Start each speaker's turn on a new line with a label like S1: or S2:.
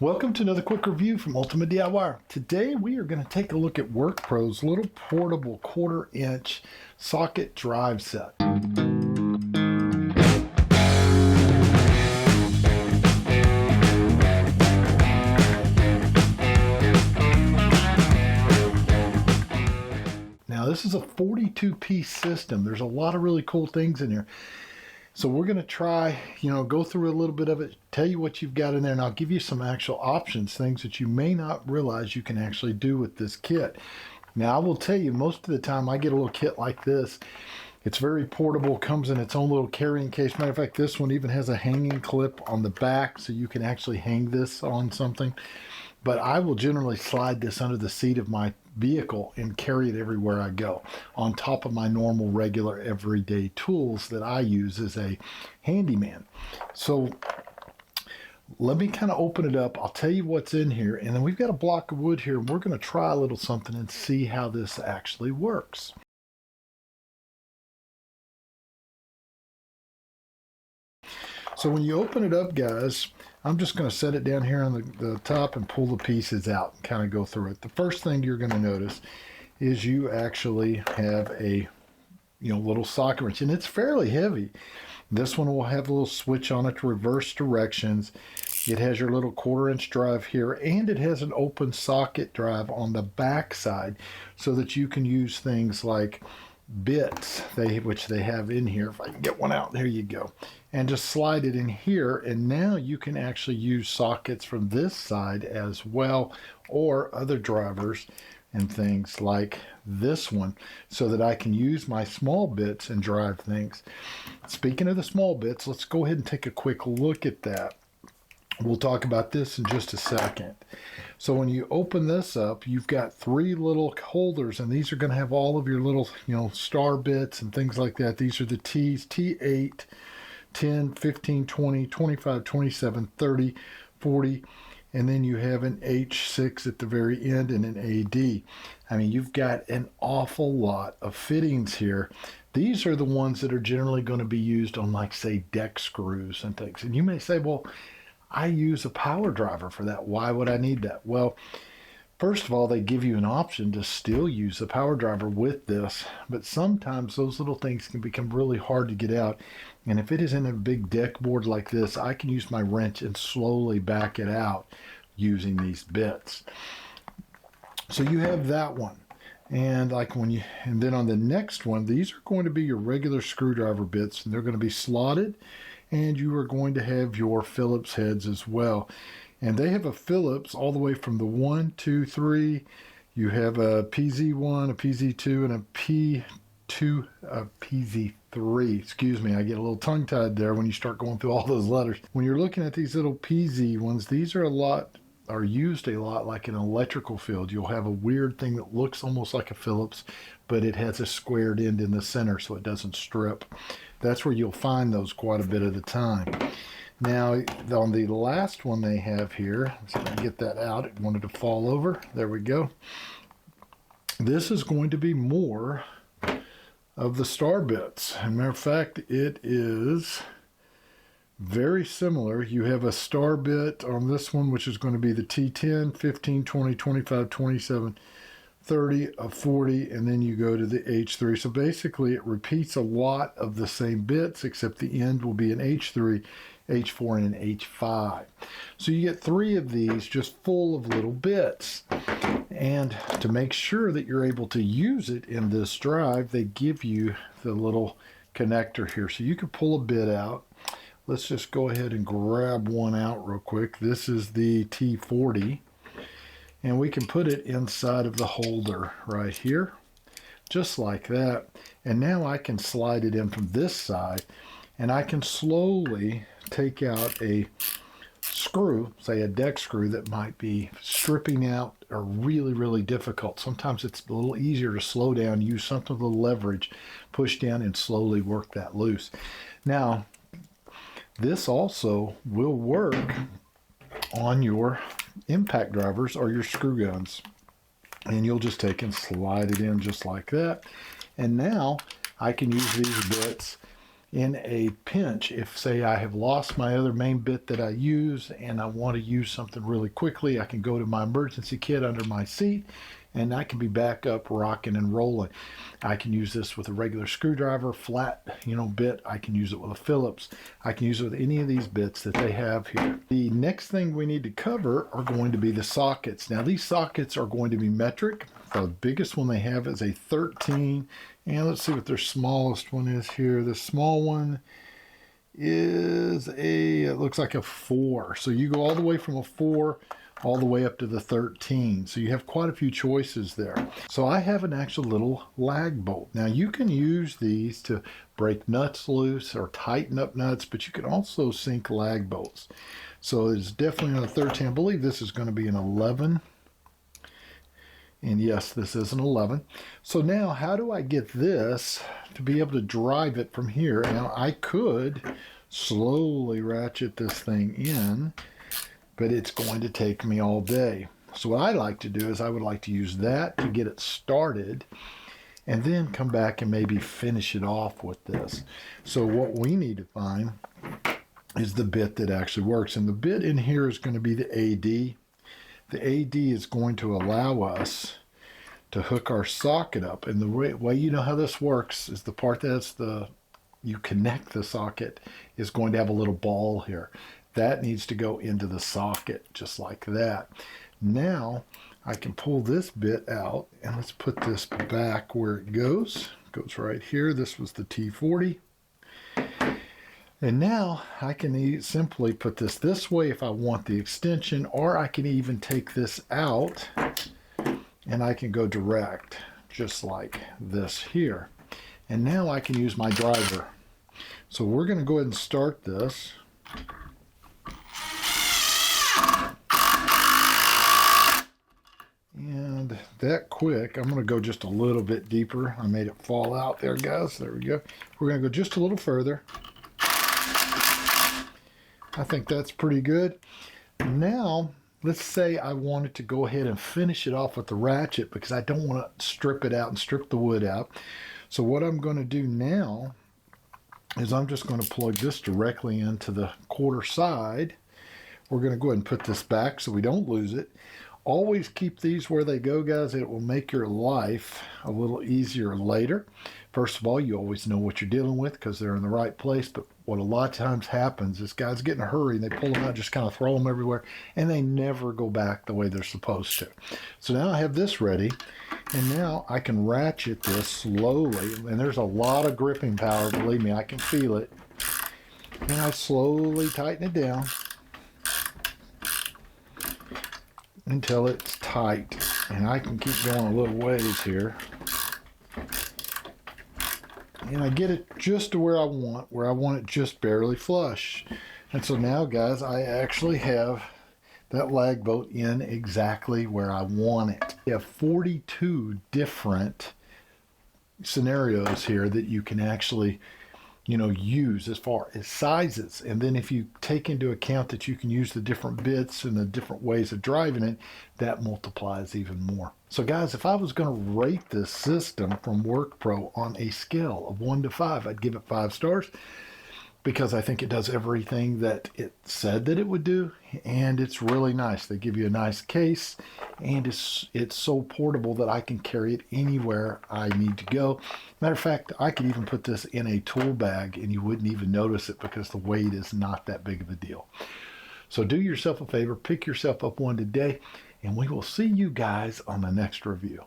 S1: Welcome to another quick review from Ultimate DIY. Today we are going to take a look at WorkPro's little portable 1/4-inch socket drive set. Now this is a 42-piece system. There's a lot of really cool things in here. So we're going to try, go through a little bit of it, tell you what you've got in there, and I'll give you some actual options, things that you may not realize you can actually do with this kit. Now I will tell you, most of the time I get a little kit like this. It's very portable, comes in its own little carrying case. Matter of fact, this one even has a hanging clip on the back so you can actually hang this on something. But I will generally slide this under the seat of my vehicle and carry it everywhere I go, on top of my normal, regular, everyday tools that I use as a handyman. So let me kind of open it up. I'll tell you what's in here, and then we've got a block of wood here, and we're going to try a little something and see how this actually works. So when you open it up, guys, I'm just going to set it down here on the top and pull the pieces out and kind of go through it. The first thing you're going to notice is you actually have a little socket wrench, and it's fairly heavy. This one will have a little switch on it to reverse directions. It has your little 1/4-inch drive here, and it has an open socket drive on the back side so that you can use things like bits, which they have in here. If I can get one out, there you go. And just slide it in here, and now you can actually use sockets from this side as well, or other drivers and things like this one, so that I can use my small bits and drive things. Speaking of the small bits, let's go ahead and take a quick look at that. We'll talk about this in just a second. So when you open this up, you've got 3 little holders, and these are going to have all of your little, star bits and things like that. These are the T's, T8, 10, 15, 20, 25, 27, 30, 40, and then you have an H6 at the very end and an AD. I mean, you've got an awful lot of fittings here. These are the ones that are generally going to be used on, like, say, deck screws and things. And you may say, well, I use a power driver for that. Why would I need that? Well, first of all, they give you an option to still use a power driver with this, but sometimes those little things can become really hard to get out. And if it is in a big deck board like this, I can use my wrench and slowly back it out using these bits. So you have that one. And then on the next one, these are going to be your regular screwdriver bits, and they're going to be slotted, and you are going to have your Phillips heads as well. And they have a Phillips all the way from the 1, 2, 3. You have a PZ1, a PZ2, and a PZ3. Excuse me, I get a little tongue-tied there when you start going through all those letters. When you're looking at these little PZ ones, these are used a lot like in an electrical field. You'll have a weird thing that looks almost like a Phillips, but it has a squared end in the center so it doesn't strip. That's where you'll find those quite a bit of the time. Now, on the last one they have here, let's see if I can get that out. It wanted to fall over. There we go. This is going to be more of the star bits. As a matter of fact, it is very similar. You have a star bit on this one, which is going to be the T10, 15, 20, 25, 27, 30, a 40, and then you go to the H3. So basically it repeats a lot of the same bits, except the end will be an H3, H4, and an H5. So you get 3 of these just full of little bits. And to make sure that you're able to use it in this drive, they give you the little connector here. So you can pull a bit out. Let's just go ahead and grab one out real quick. This is the T40. And we can put it inside of the holder right here, just like that. And now I can slide it in from this side, and I can slowly take out a screw, say a deck screw, that might be stripping out or really, really difficult. Sometimes it's a little easier to slow down, use something with a little leverage, push down and slowly work that loose. Now, this also will work on your impact drivers or your screw guns, and you'll just take and slide it in just like that. And now I can use these bits in a pinch, if say I have lost my other main bit that I use and I want to use something really quickly, I can go to my emergency kit under my seat and I can be back up rocking and rolling. I can use this with a regular screwdriver, flat, bit. I can use it with a Phillips. I can use it with any of these bits that they have here. The next thing we need to cover are going to be the sockets. Now these sockets are going to be metric. The biggest one they have is a 13. And let's see what their smallest one is here. The small one is it looks like a 4. So you go all the way from a 4 all the way up to the 13. So you have quite a few choices there. So I have an actual little lag bolt. Now you can use these to break nuts loose or tighten up nuts, but you can also sink lag bolts. So it's definitely on a 13. I believe this is going to be an 11. And yes, this is an 11. So now how do I get this to be able to drive it from here? Now I could slowly ratchet this thing in, but it's going to take me all day. So what I like to do is I would like to use that to get it started and then come back and maybe finish it off with this. So what we need to find is the bit that actually works. And the bit in here is going to be the AD. The AD is going to allow us to hook our socket up. And the way you know how this works is the part that's you connect the socket is going to have a little ball here. That needs to go into the socket just like that. Now I can pull this bit out and let's put this back where it goes. It goes right here. This was the T40. And now I can simply put this way if I want the extension, or I can even take this out and I can go direct just like this here. And now I can use my driver. So we're going to go ahead and start this. And that quick, I'm going to go just a little bit deeper. I made it fall out there, guys. There we go. We're going to go just a little further. I think that's pretty good. Now, let's say I wanted to go ahead and finish it off with the ratchet because I don't want to strip it out and strip the wood out. So what I'm going to do now is I'm just going to plug this directly into the quarter side. We're going to go ahead and put this back so we don't lose it. Always keep these where they go, guys. It will make your life a little easier later. First of all, you always know what you're dealing with because they're in the right place. But what a lot of times happens is guys get in a hurry and they pull them out, just kind of throw them everywhere, and they never go back the way they're supposed to. So now I have this ready, and now I can ratchet this slowly. And there's a lot of gripping power, believe me, I can feel it. And I slowly tighten it down until it's tight, and I can keep going a little ways here, and I get it just to where I want it just barely flush. And so now, guys, I actually have that lag bolt in exactly where I want it. You have 42 different scenarios here that you can actually use as far as sizes. And then if you take into account that you can use the different bits and the different ways of driving it, that multiplies even more. So guys, if I was going to rate this system from WorkPro on a scale of 1 to 5, I'd give it 5 stars because I think it does everything that it said that it would do, and it's really nice. They give you a nice case, and it's so portable that I can carry it anywhere I need to go. Matter of fact, I could even put this in a tool bag and you wouldn't even notice it because the weight is not that big of a deal. So do yourself a favor, pick yourself up one today, and we will see you guys on the next review.